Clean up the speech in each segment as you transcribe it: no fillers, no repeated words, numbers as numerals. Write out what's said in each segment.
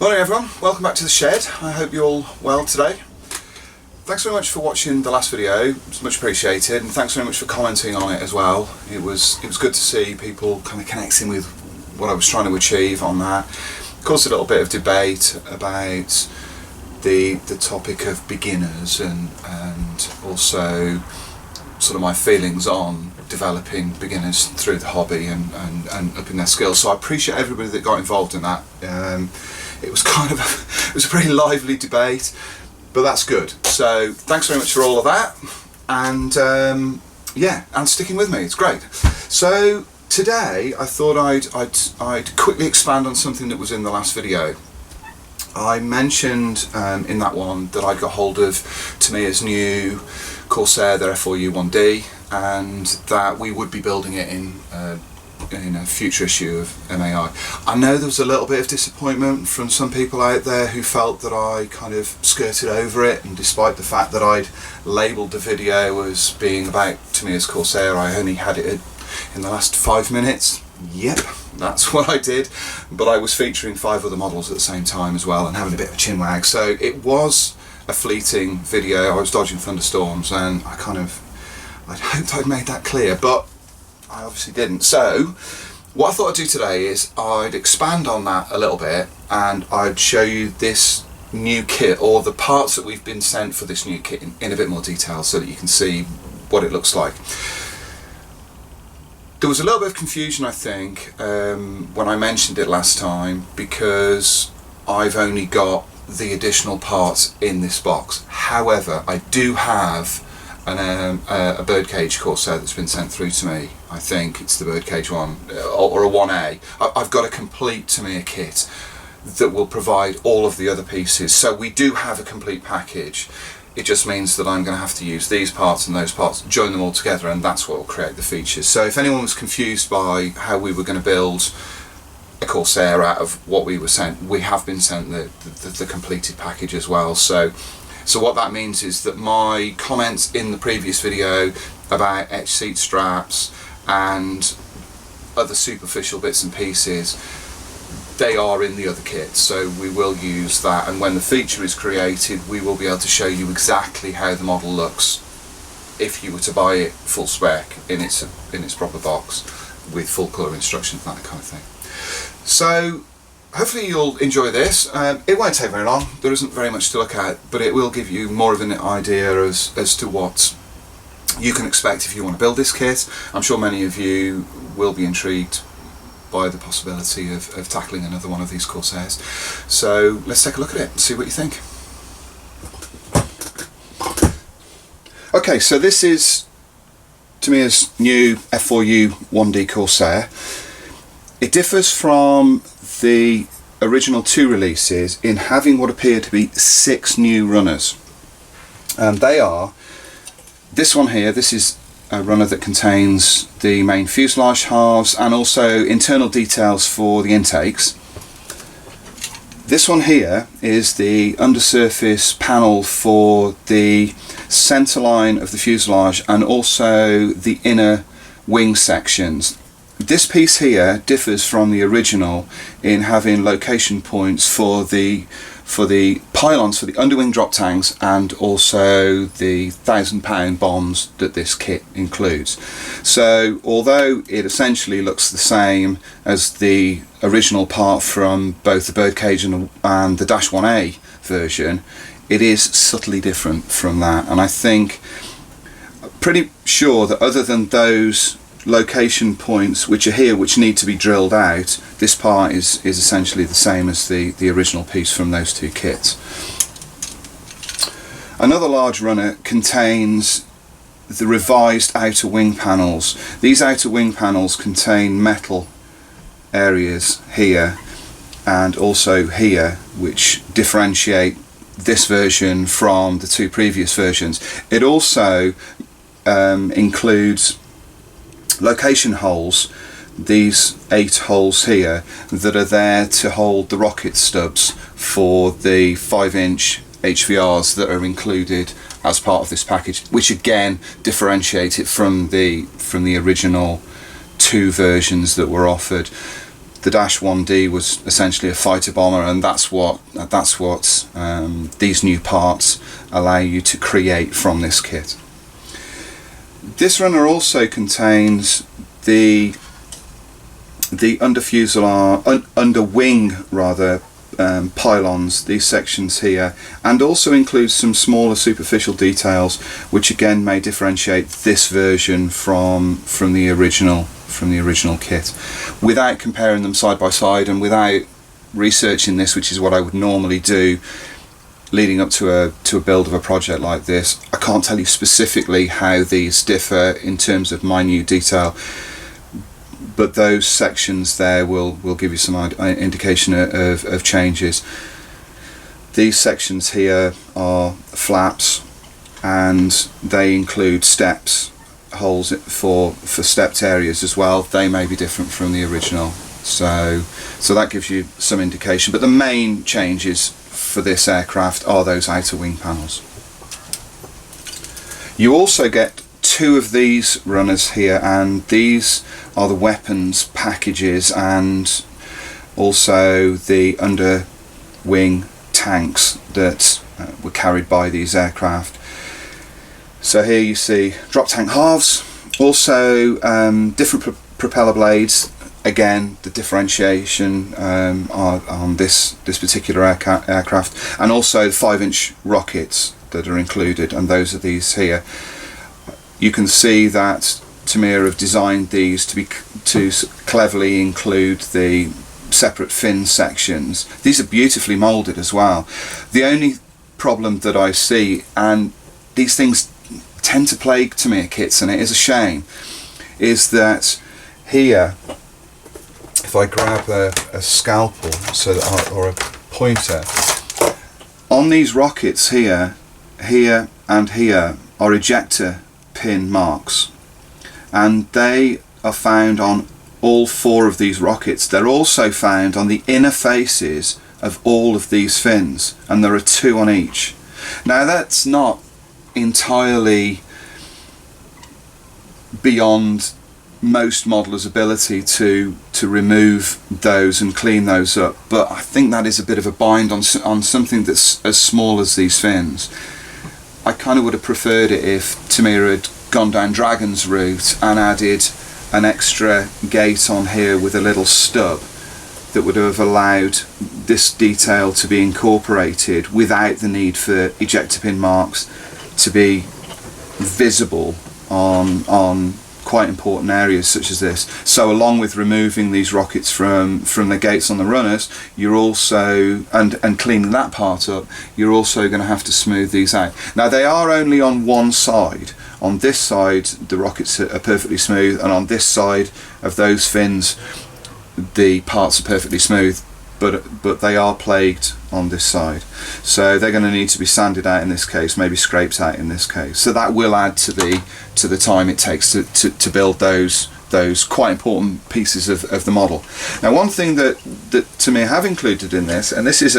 Morning everyone, welcome back to the shed. I hope you're all well today. Thanks very much for watching the last video, it's much appreciated, and thanks very much for commenting on it as well. It was good to see people kind of connecting with what I was trying to achieve on that. Caused a little bit of debate about the topic of beginners and also sort of my feelings on developing beginners through the hobby and upping their skills. So I appreciate everybody that got involved in that. It was kind of it was a pretty lively debate, but that's good. So thanks very much for all of that, and yeah, and sticking with me, it's great. So today I thought I'd quickly expand on something that was in the last video. I mentioned in that one that I got hold of Tamiya's new Corsair, their F4U-1D, and that we would be building it in a future issue of MAI. I know there was a little bit of disappointment from some people out there who felt that I kind of skirted over it, and despite the fact that I'd labelled the video as being about Tamiya's Corsair, I only had it in the last 5 minutes. Yep, that's what I did, but I was featuring 5 other models at the same time as well and having a bit of a chin wag, so it was a fleeting video. I was dodging thunderstorms, and I hoped I'd made that clear, but I obviously didn't. So what I thought I'd do today is I'd expand on that a little bit, and I'd show you this new kit, or the parts that we've been sent for this new kit in a bit more detail, so that you can see what it looks like. There was a little bit of confusion, I think, when I mentioned it last time, because I've only got the additional parts in this box. However, I do have a birdcage Corsair that's been sent through to me. I think it's the birdcage one, or a 1A. I've got a complete Tamiya kit that will provide all of the other pieces, so we do have a complete package. It just means that I'm going to have to use these parts and those parts, join them all together, and that's what will create the features. So if anyone was confused by how we were going to build a Corsair out of what we were sent, we have been sent the completed package as well. So what that means is that my comments in the previous video about etched seat straps and other superficial bits and pieces, they are in the other kit, so we will use that, and when the feature is created we will be able to show you exactly how the model looks if you were to buy it full spec in its proper box with full colour instructions, that kind of thing. So hopefully you'll enjoy this. It won't take very long, there isn't very much to look at, but it will give you more of an idea as to what you can expect if you want to build this kit. I'm sure many of you will be intrigued by the possibility of tackling another one of these Corsairs. So let's take a look at it and see what you think. Okay, so this is Tamiya's new F4U-1D Corsair. It differs from the original 2 releases in having what appear to be 6 new runners, and they are this one here. This is a runner that contains the main fuselage halves and also internal details for the intakes. This one here is the undersurface panel for the centerline of the fuselage and also the inner wing sections. This piece here differs from the original in having location points for the pylons for the underwing drop tanks, and also the 1,000-pound bombs that this kit includes. So although it essentially looks the same as the original part from both the birdcage and the Dash 1A version, it is subtly different from that, and I think pretty sure that other than those location points which are here, which need to be drilled out, this part is essentially the same as the original piece from those 2 kits. Another large runner contains the revised outer wing panels. These outer wing panels contain metal areas here and also here, which differentiate this version from the 2 previous versions. It also includes location holes, these 8 holes here, that are there to hold the rocket stubs for the 5-inch HVRs that are included as part of this package, which again differentiate it from the original 2 versions that were offered. the Dash 1D was essentially a fighter bomber, and that's what these new parts allow you to create from this kit. This runner also contains the under wing pylons, these sections here, and also includes some smaller superficial details which again may differentiate this version from the original kit. Without comparing them side by side and without researching this, which is what I would normally do leading up to a build of a project like this, I can't tell you specifically how these differ in terms of minute detail, but those sections there will give you some indication of changes. These sections here are flaps, and they include steps, holes for stepped areas as well. They may be different from the original, so that gives you some indication. But the main changes for this aircraft are those outer wing panels. You also get two of these runners here, and these are the weapons packages and also the under wing tanks that were carried by these aircraft. So here you see drop tank halves, also different propeller blades. Again, the differentiation on this particular aircraft, and also the 5-inch rockets that are included, and those are these here. You can see that Tamiya have designed these to cleverly include the separate fin sections. These are beautifully moulded as well. The only problem that I see, and these things tend to plague Tamiya kits, and it is a shame, is that here, if I grab a scalpel or a pointer, on these rockets here and here are ejector pin marks, and they are found on all 4 of these rockets. They're also found on the inner faces of all of these fins, and there are 2 on each. Now that's not entirely beyond most modelers' ability to remove those and clean those up, but I think that is a bit of a bind on something that's as small as these fins. I kind of would have preferred it if Tamiya had gone down Dragon's route and added an extra gate on here with a little stub that would have allowed this detail to be incorporated without the need for ejector pin marks to be visible on quite important areas such as this. So along with removing these rockets from the gates on the runners, you're also and cleaning that part up, you're also going to have to smooth these out. Now they are only on one side. On this side the rockets are perfectly smooth, and on this side of those fins the parts are perfectly smooth, but they are plagued on this side, so they're going to need to be sanded out in this case, maybe scraped out in this case. So that will add to the time it takes to build those quite important pieces of the model. Now one thing that Tamiya have included in this, and this is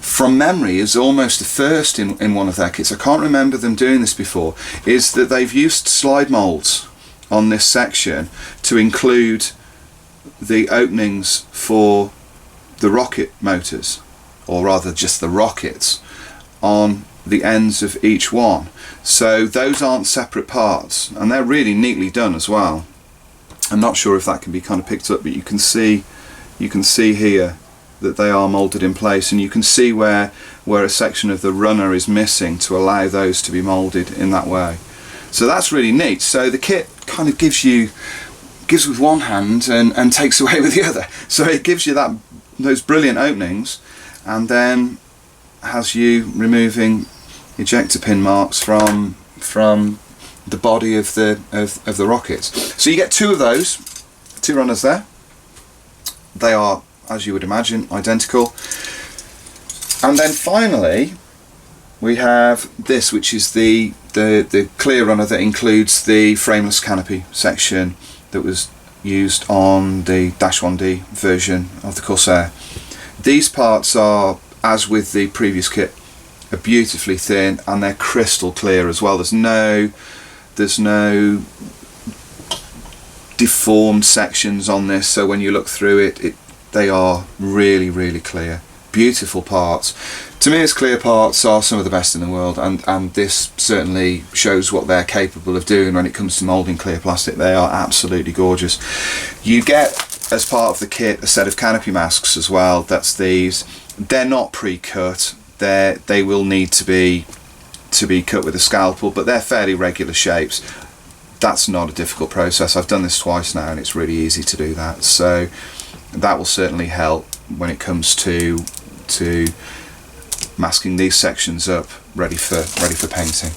from memory is almost a first in one of their kits, I can't remember them doing this before, is that they've used slide molds on this section to include the openings for the rocket motors, or rather just the rockets, on the ends of each one. So those aren't separate parts, and they're really neatly done as well. I'm not sure if that can be kind of picked up, but you can see here that they are moulded in place, and you can see where a section of the runner is missing to allow those to be moulded in that way. So that's really neat. So the kit kind of gives with one hand and takes away with the other. So it gives you those brilliant openings, and then has you removing ejector pin marks from the body of the rockets. So you get 2 of those, 2 runners there. They are, as you would imagine, identical. And then finally we have this, which is the clear runner that includes the frameless canopy section that was used on the Dash 1D version of the Corsair. These parts are, as with the previous kit, are beautifully thin, and they're crystal clear as well. There's no deformed sections on this, so when you look through it, they are really, really clear. Beautiful parts. Tamiya's clear parts are some of the best in the world, and this certainly shows what they're capable of doing when it comes to moulding clear plastic. They are absolutely gorgeous. You get, as part of the kit, a set of canopy masks as well. That's these. They're not pre-cut. They will need to be cut with a scalpel, but they're fairly regular shapes. That's not a difficult process. I've done this twice now, and it's really easy to do that. So that will certainly help when it comes to masking these sections up, ready for painting.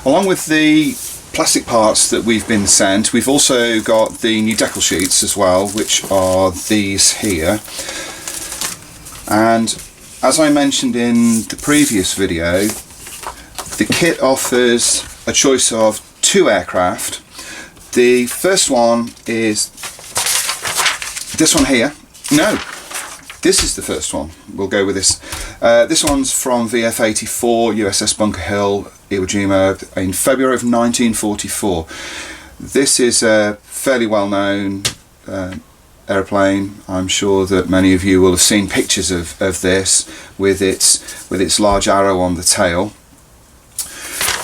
Along with the plastic parts that we've been sent, we've also got the new decal sheets as well, which are these here. And as I mentioned in the previous video, the kit offers a choice of 2 aircraft. The first one is this one here. No, this is the first one. We'll go with this. This one's from VF84 USS Bunker Hill, Iwo Jima, in February of 1944. This is a fairly well-known aeroplane. I'm sure that many of you will have seen pictures of this with its large arrow on the tail.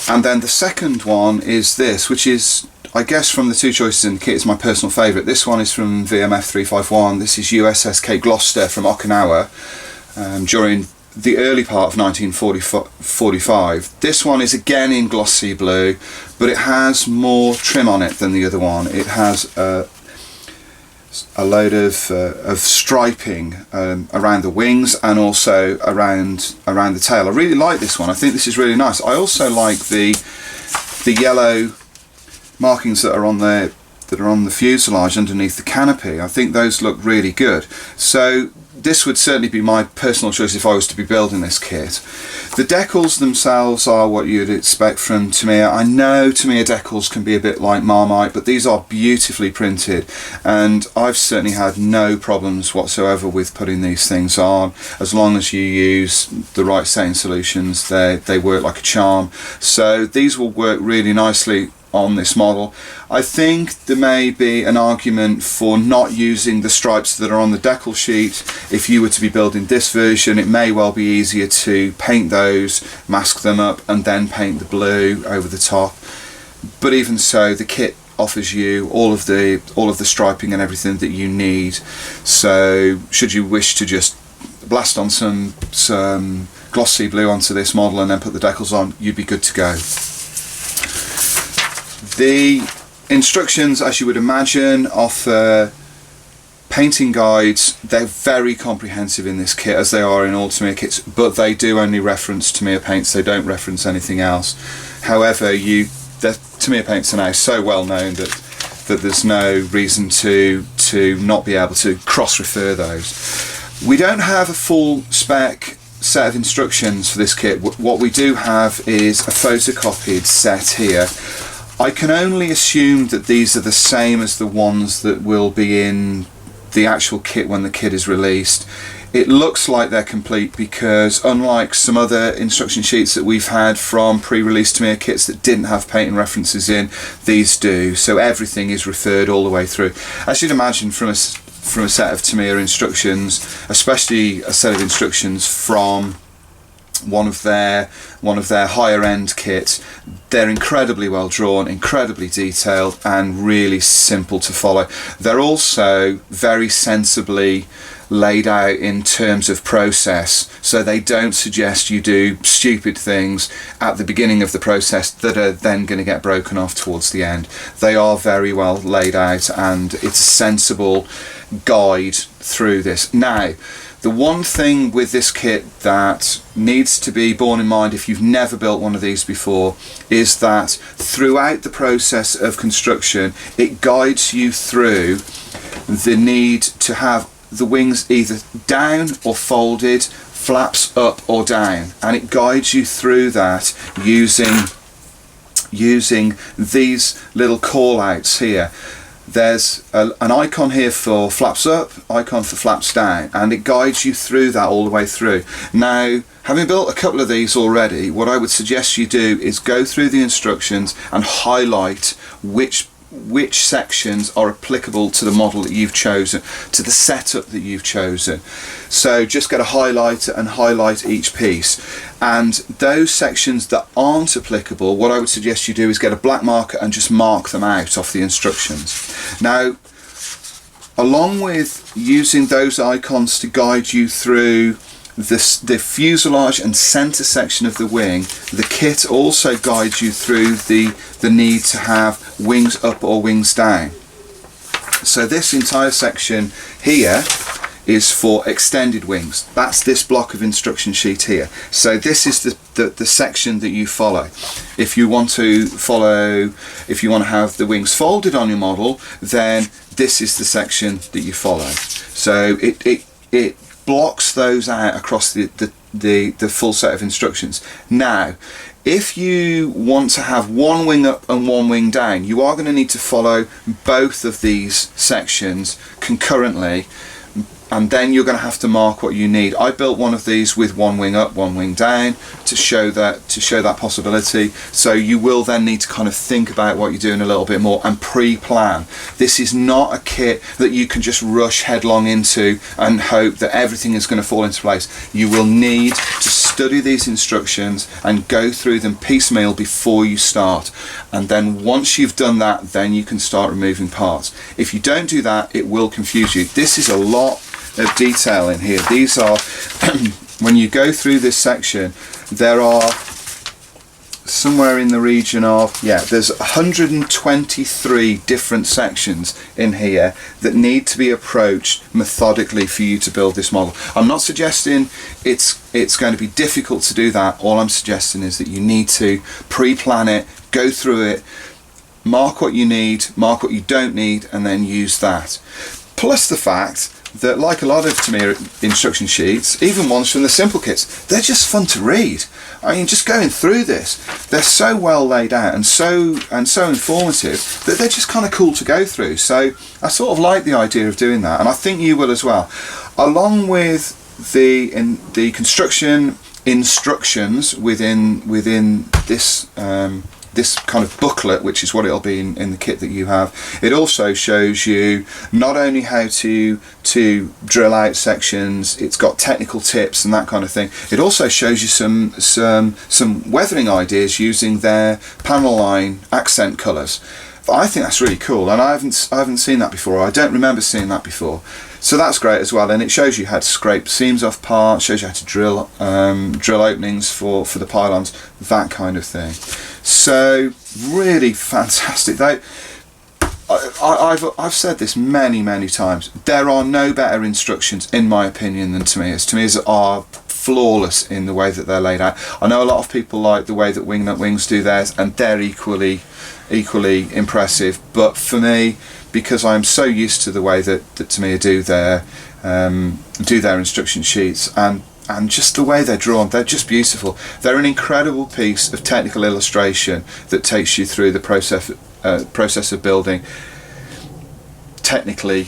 And then the second one is this, which is, I guess, from the 2 choices in the kit, is my personal favourite. This one is from VM F351. This is USS Cape Gloucester from Okinawa during the early part of 1945. This one is again in glossy blue, but it has more trim on it than the other one. It has a load of striping around the wings and also around the tail. I really like this one. I think this is really nice. I also like the yellow markings that are on the fuselage underneath the canopy. I think those look really good. So this would certainly be my personal choice if I was to be building this kit. The decals themselves are what you'd expect from Tamiya. I know Tamiya decals can be a bit like Marmite, but these are beautifully printed, and I've certainly had no problems whatsoever with putting these things on. As long as you use the right setting solutions, they work like a charm. So these will work really nicely on this model. I think there may be an argument for not using the stripes that are on the decal sheet. If you were to be building this version, it may well be easier to paint those, mask them up, and then paint the blue over the top. But even so, the kit offers you all of the striping and everything that you need. So should you wish to just blast on some glossy blue onto this model and then put the decals on, you'd be good to go. The instructions, as you would imagine, offer painting guides. They're very comprehensive in this kit, as they are in all Tamiya kits, but they do only reference Tamiya paints. They don't reference anything else. However, the Tamiya paints are now so well known that there's no reason to not be able to cross-refer those. We don't have a full spec set of instructions for this kit. What we do have is a photocopied set here. I can only assume that these are the same as the ones that will be in the actual kit when the kit is released. It looks like they're complete because, unlike some other instruction sheets that we've had from pre-release Tamiya kits that didn't have painting references in, these do. So everything is referred all the way through. As you'd imagine from a set of Tamiya instructions, especially a set of instructions from one of their higher end kits, they're incredibly well drawn, incredibly detailed, and really simple to follow. They're also very sensibly laid out in terms of process, so they don't suggest you do stupid things at the beginning of the process that are then going to get broken off towards the end. They are very well laid out, and it's a sensible guide through this. Now, the one thing with this kit that needs to be borne in mind if you've never built one of these before is that throughout the process of construction, it guides you through the need to have the wings either down or folded, flaps up or down, and it guides you through that using these little call outs here. there's an icon here for flaps up, icon for flaps down, and it guides you through that all the way through. Now, having built a couple of these already, what I would suggest you do is go through the instructions and highlight which sections are applicable to the model that you've chosen, to the setup that you've chosen. So just get a highlighter and highlight each piece, and those sections that aren't applicable, what I would suggest you do is get a black marker and just mark them out off the instructions. Now, along with using those icons to guide you through the fuselage and centre section of the wing, the kit also guides you through the need to have wings up or wings down. So this entire section here is for extended wings. That's this block of instruction sheet here. So this is the section that you follow. If you want to have the wings folded on your model, then this is the section that you follow. So it blocks those out across the full set of instructions. Now, if you want to have one wing up and one wing down, you are going to need to follow both of these sections concurrently, and then you're going to have to mark what you need. I built one of these with one wing up, one wing down to show that possibility. So you will then need to kind of think about what you're doing a little bit more and pre-plan. This is not a kit that you can just rush headlong into and hope that everything is going to fall into place. You will need to study these instructions and go through them piecemeal before you start. And then once you've done that, then you can start removing parts. If you don't do that, it will confuse you. This is a lot of detail in here. These are when you go through this section, there are somewhere in the region of, there's 123 different sections in here that need to be approached methodically for you to build this model. I'm not suggesting it's going to be difficult to do that. All I'm suggesting is that you need to pre-plan it, go through it, mark what you need, mark what you don't need, and then use that. Plus the fact that, like a lot of Tamiya instruction sheets, even ones from the simple kits, they're just fun to read. I mean, just going through this, they're so well laid out and so informative that they're just kind of cool to go through. So I sort of like the idea of doing that, and I think you will as well. Along with the construction instructions within this this kind of booklet, which is what it'll be in the kit that you have, it also shows you not only how to drill out sections, it's got technical tips and that kind of thing. It also shows you some weathering ideas using their panel line accent colours. I think that's really cool, and I haven't seen that before. I don't remember seeing that before. So that's great as well, and it shows you how to scrape seams off parts, shows you how to drill openings for the pylons, that kind of thing. So really fantastic. I've said this many times. There are no better instructions, in my opinion, than Tamiya's. Tamiya's are flawless in the way that they're laid out. I know a lot of people like the way that Wingnut Wings do theirs, and they're equally impressive. But for me, because I'm so used to the way that Tamiya do their instruction sheets and just the way they're drawn, they're just beautiful. They're an incredible piece of technical illustration that takes you through the process of building technically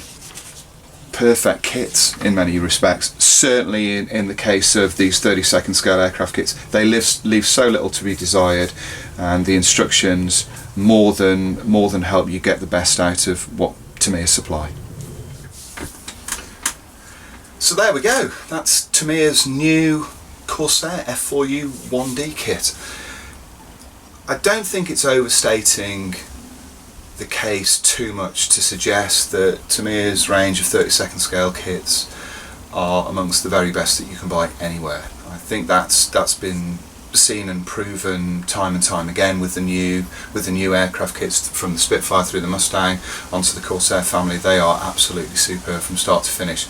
perfect kits in many respects. Certainly in the case of these 32nd scale aircraft kits, they leave so little to be desired, and the instructions more than help you get the best out of what Tamiya supply. So there we go, that's Tamiya's new Corsair F4U-1D kit. I don't think it's overstating the case too much to suggest that Tamiya's range of 32nd scale kits are amongst the very best that you can buy anywhere. I think that's been seen and proven time and time again with the new aircraft kits, from the Spitfire through the Mustang onto the Corsair family. They are absolutely superb from start to finish.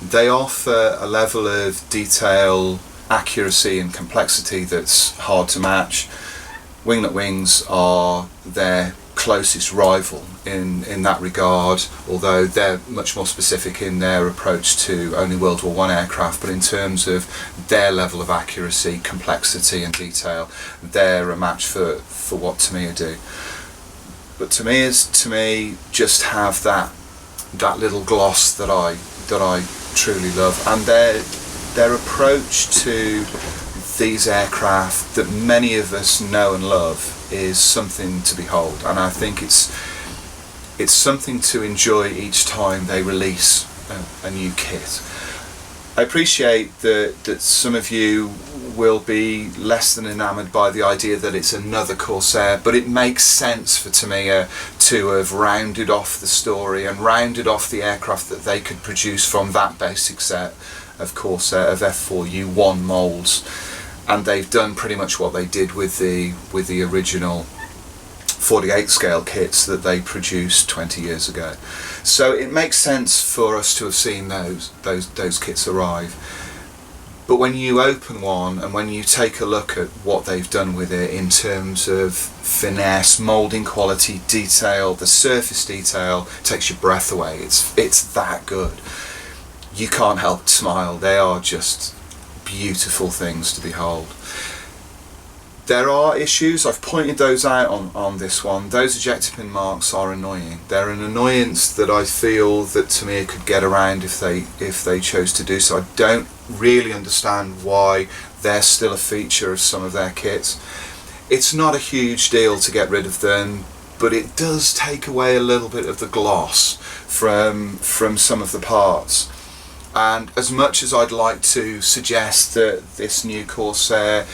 They offer a level of detail, accuracy and complexity that's hard to match. Wingnut Wings are their closest rival in that regard, although they're much more specific in their approach to only World War I aircraft. But in terms of their level of accuracy, complexity and detail, they're a match for what Tamiya do. but Tamiya's, to me, just have that little gloss that I truly love, and their approach to these aircraft that many of us know and love is something to behold, and I think it's something to enjoy each time they release a new kit. I appreciate that some of you will be less than enamoured by the idea that it's another Corsair, but it makes sense for Tamiya to have rounded off the story and rounded off the aircraft that they could produce from that basic set of Corsair, of F4U-1 moulds, and they've done pretty much what they did with the original 48 scale kits that they produced 20 years ago. So it makes sense for us to have seen those kits arrive. But when you open one and when you take a look at what they've done with it in terms of finesse, moulding quality, detail, the surface detail, takes your breath away. It's that good. You can't help but smile. They are just beautiful things to behold. There are issues, I've pointed those out on this one. Those ejector pin marks are annoying. They're an annoyance that I feel that Tamiya could get around if they chose to do so. I don't really understand why they're still a feature of some of their kits. It's not a huge deal to get rid of them, but it does take away a little bit of the gloss from some of the parts. And as much as I'd like to suggest that this new Corsair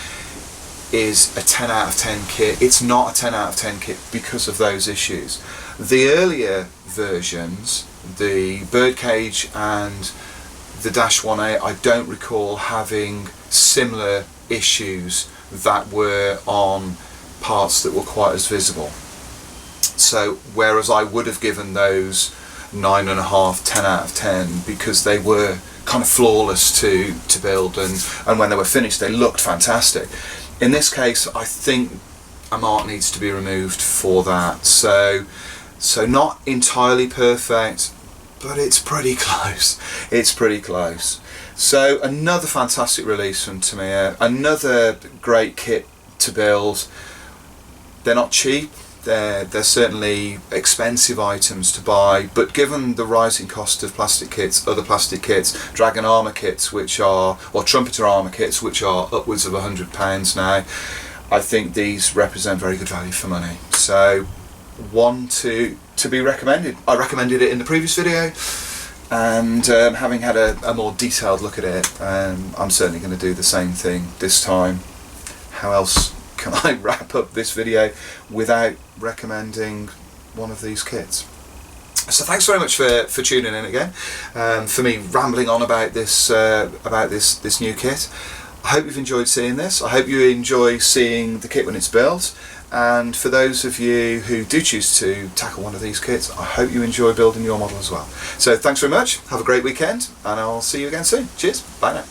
is a 10 out of 10 kit, it's not a 10 out of 10 kit because of those issues. The earlier versions, the Birdcage and the Dash 1A, I don't recall having similar issues that were on parts that were quite as visible. So whereas I would have given those 9.5, 10 out of 10 because they were kind of flawless to build, and when they were finished they looked fantastic. In this case, I think a mark needs to be removed for that. So not entirely perfect, but it's pretty close. It's pretty close. So another fantastic release from Tamiya, another great kit to build. They're not cheap. They're certainly expensive items to buy, but given the rising cost of plastic kits, other plastic kits, Dragon armour kits or Trumpeter armour kits which are upwards of £100 now, I think these represent very good value for money. So one to be recommended. I recommended it in the previous video, and having had a more detailed look at it, I'm certainly going to do the same thing this time. How else can I wrap up this video without recommending one of these kits? So thanks very much for tuning in again, for me rambling on about this new kit. I hope you've enjoyed seeing this. I hope you enjoy seeing the kit when it's built, and for those of you who do choose to tackle one of these kits, I hope you enjoy building your model as well. So thanks very much, have a great weekend, and I'll see you again soon. Cheers, bye now.